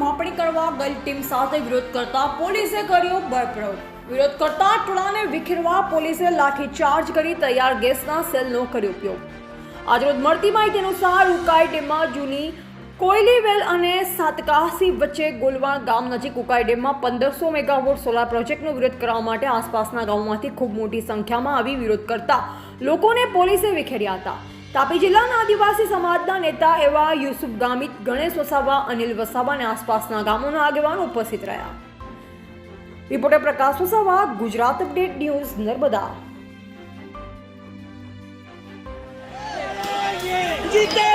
માપણી કરવા ગઈ ટીમ સાથે વિરોધ કરતા પોલીસે કર્યો બળપ્રયોગ। વિરોધ કરતા ટોળાને વિખેરવા પોલીસે લાઠીચાર્જ કરી તૈયાર ગેસના સેલનો કર્યો ઉપયોગ। આજરોજ મળતી માહિતી અનુસાર ઉકાઈ ડેમમાં જૂની કોયલીવેલ અને સાતકાસી વચ્ચે ગોલવાણ ગામ નજીક ઉકાઈ ડેમમાં 1500 મેગાવોટ સોલાર પ્રોજેક્ટનો વિરોધ કરવા માટે આસપાસના ગામોમાંથી ખૂબ મોટી સંખ્યામાં આવી વિરોધ કરતા લોકોને પોલીસે વિખેર્યા હતા। તાપી જિલ્લાના આદિવાસી સમાજના નેતા એવા યુસુફ ગામિત, ગણેશ વસાવા, અનિલ વસાવા અને આસપાસના ગામોના આગેવાનો ઉપસ્થિત રહ્યા। રિપોર્ટર પ્રકાશ વસાવા, ગુજરાત અપડેટ ન્યૂઝ, નર્મદા। जीतेंगे